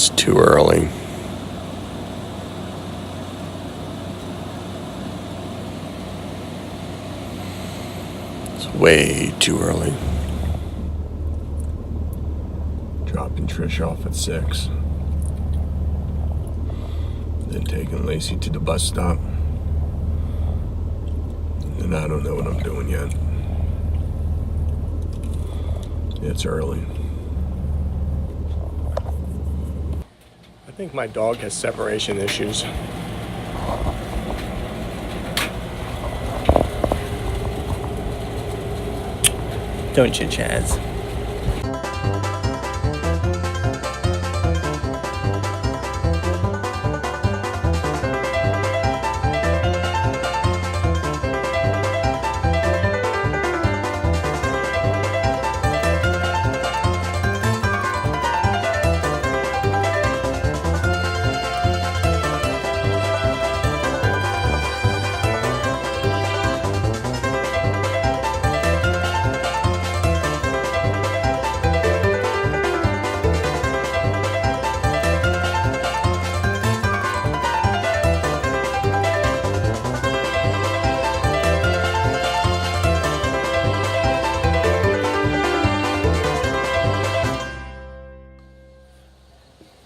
It's too early. It's way too early. Dropping Trish off at 6. Then taking Lacey to the bus stop. And I don't know what I'm doing yet. It's early. I think my dog has separation issues. Don't you, Chaz?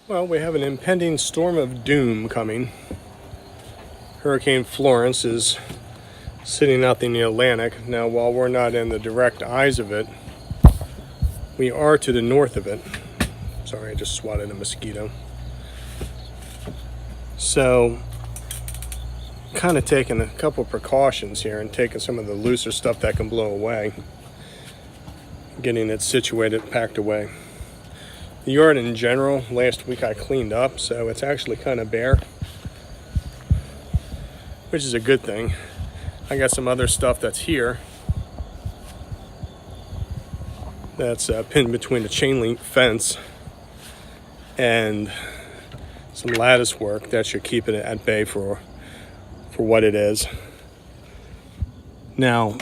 Well, we have an impending storm of doom coming. Hurricane Florence is sitting out in the Atlantic. Now, while we're not in the direct eyes of it, we are to the north of it. Sorry, I just swatted a mosquito. So, kind of taking a couple precautions here and taking some of the looser stuff that can blow away, getting it situated, packed away. The yard in general, last week I cleaned up, so it's actually kind of bare, which is a good thing. I got some other stuff that's here that's pinned between the chain link fence and some lattice work that should keep it at bay for what it is. Now,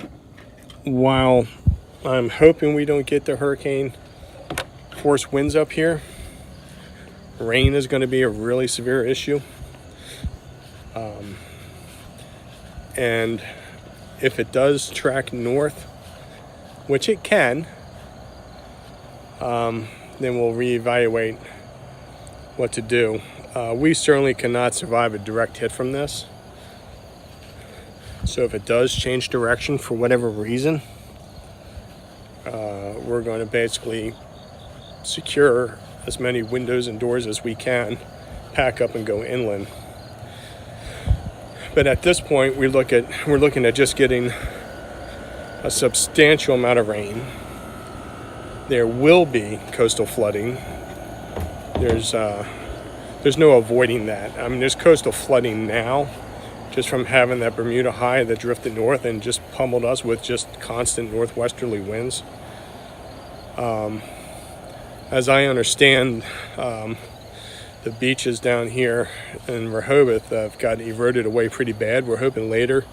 while I'm hoping we don't get the hurricane force winds up here, rain is going to be a really severe issue. And if it does track north, which it can, then we'll reevaluate what to do. We certainly cannot survive a direct hit from this. So if it does change direction for whatever reason, we're going to basically secure as many windows and doors as we can, pack up and go inland. But at this point, we're looking at just getting a substantial amount of rain. There will be coastal flooding. There's no avoiding that. I mean, there's coastal flooding now, just from having that Bermuda high that drifted north and just pummeled us with just constant northwesterly winds. As I understand, the beaches down here in Rehoboth have got eroded away pretty bad. We're hoping later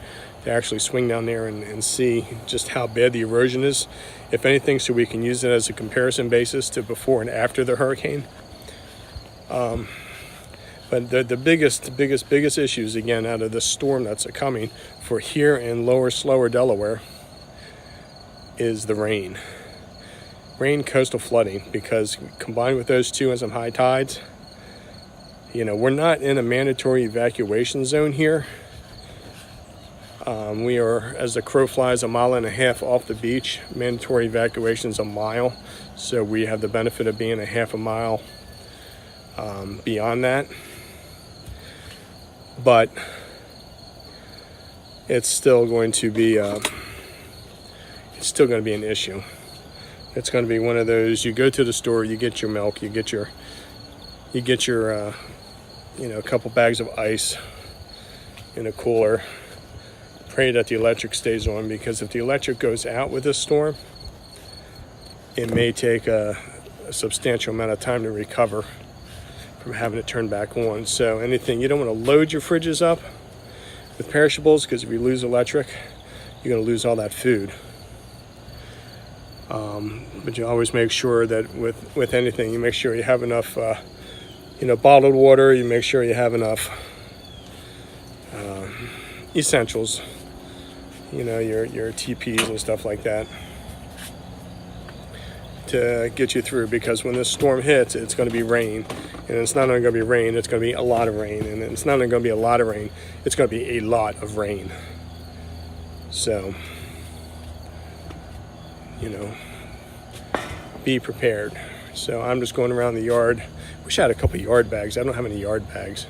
to actually swing down there and see just how bad the erosion is, if anything, so we can use it as a comparison basis to before and after the hurricane. But the biggest issues, again, out of the storm that's coming for here in lower, slower Delaware is the rain. Rain, coastal flooding, because combined with those two and some high tides, we're not in a mandatory evacuation zone here. We are, as the crow flies, 1.5 miles off the beach. Mandatory evacuation is 1 mile, so we have the benefit of being 0.5 mile beyond that. But it's still going to be an issue. It's going to be one of those, you go to the store, you get your milk, you get your a couple bags of ice in a cooler. Pray that the electric stays on, because if the electric goes out with this storm, it may take a substantial amount of time to recover from having it turned back on. So anything, you don't want to load your fridges up with perishables, because if you lose electric, you're going to lose all that food. But you always make sure that with anything, you make sure you have enough bottled water. You make sure you have enough essentials, your TPs and stuff like that, to get you through, because when this storm hits, it's going to be rain, and it's not only going to be rain, it's going to be a lot of rain, and it's not only going to be a lot of rain, it's going to be a lot of rain. So, be prepared. So I'm just going around the yard. Wish I had a couple yard bags. I don't have any yard bags.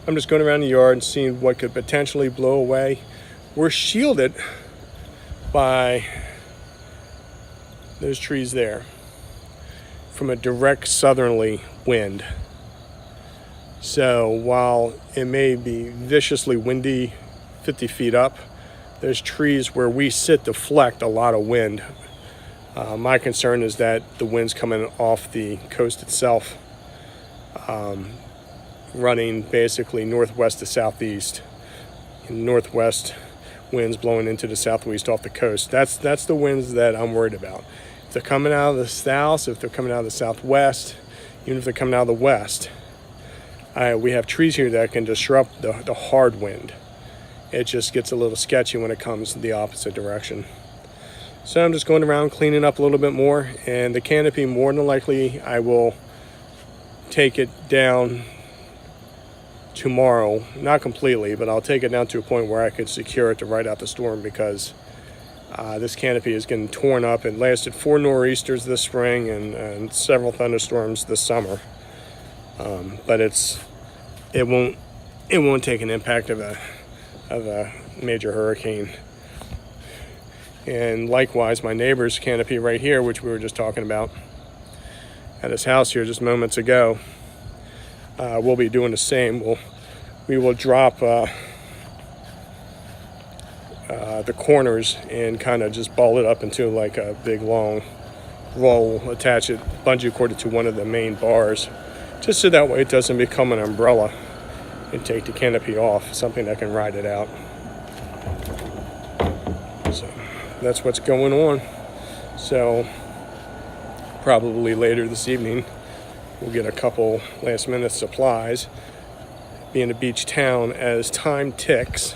I'm just going around the yard and seeing what could potentially blow away. We're shielded by those trees there from a direct southerly wind. So while it may be viciously windy 50 feet up, those trees where we sit deflect a lot of wind. My concern is that the wind's coming off the coast itself, running basically northwest to southeast. Northwest winds blowing into the southwest off the coast. That's the winds that I'm worried about. If they're coming out of the south, if they're coming out of the southwest, even if they're coming out of the west, we have trees here that can disrupt the hard wind. It just gets a little sketchy when it comes the opposite direction. So I'm just going around cleaning up a little bit more, and the canopy, more than likely, I will take it down tomorrow. Not completely, but I'll take it down to a point where I could secure it to ride out the storm, because this canopy is getting torn up. It lasted 4 nor'easters this spring and several thunderstorms this summer. But it won't take an impact of a major hurricane. And likewise, my neighbor's canopy right here, which we were just talking about at his house here just moments ago, we'll be doing the same. We will drop the corners and kind of just ball it up into like a big long roll, attach it, bungee cord it to one of the main bars, just so that way it doesn't become an umbrella and take the canopy off, something that can ride it out. So that's what's going on. So probably later this evening we'll get a couple last minute supplies. Being a beach town, as time ticks,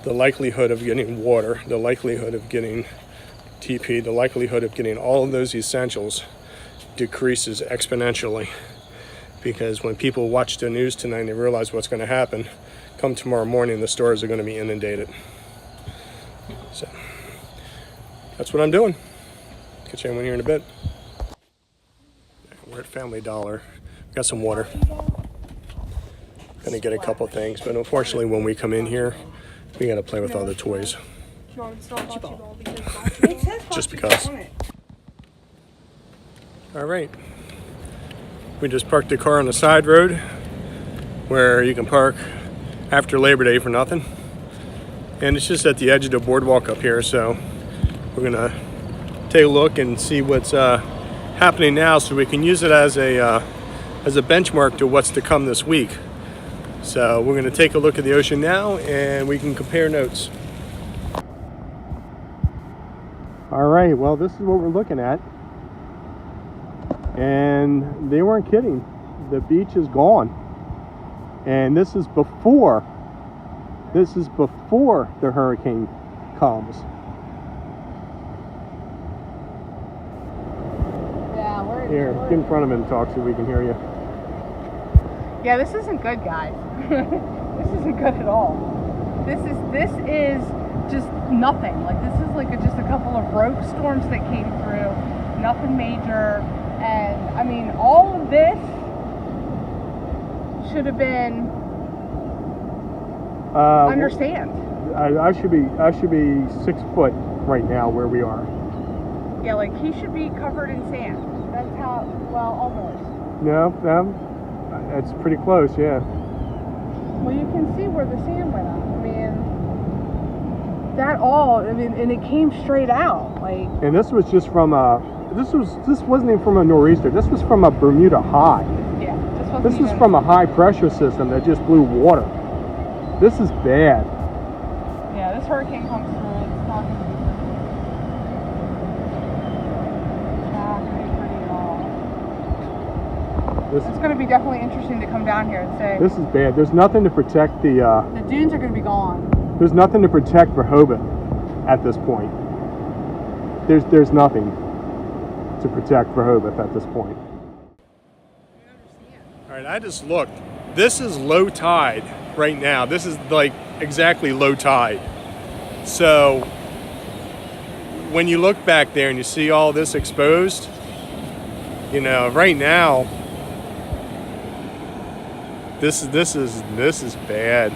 the likelihood of getting water, the likelihood of getting TP, the likelihood of getting all of those essentials decreases exponentially, because when people watch the news tonight and they realize what's going to happen, come tomorrow morning the stores are going to be inundated. So that's what I'm doing. Catch everyone here in a bit. We're at Family Dollar. Got some water. Gonna get a couple things, but unfortunately when we come in here, we gotta play with all the toys. Just because. All right. We just parked the car on the side road where you can park after Labor Day for nothing. And it's just at the edge of the boardwalk up here, so we're gonna take a look and see what's happening now, so we can use it as a benchmark to what's to come this week. So we're gonna take a look at the ocean now, and we can compare notes. All right, well, this is what we're looking at. And they weren't kidding. The beach is gone. And this is before the hurricane comes. Yeah, Here, get in front of him and talk so we can hear you. Yeah, this isn't good, guys. This isn't good at all. This is just nothing. Like, this is like just a couple of rogue storms that came through. Nothing major. And I mean, all of this should have been understand. I should be 6 foot right now where we are. Yeah, like he should be covered in sand. That's how, well, almost. No, that's pretty close, yeah. Well, you can see where the sand went up. I mean, and it came straight out, like. And this was just from this wasn't even from a nor'easter. This was from a Bermuda high. Yeah, this was from a high pressure system that just blew water. This is bad. Yeah, this hurricane comes through. It's not going to be pretty. Not going to be pretty at all. It's going to be definitely interesting to come down here and say This is bad. There's nothing to protect the dunes are going to be gone. there's nothing to protect Rehoboth at this point. There's nothing to protect Rehoboth at this point. All right, I just looked. This is low tide right now. This is like exactly low tide. So when you look back there and you see all this exposed, you know, right now, this is bad.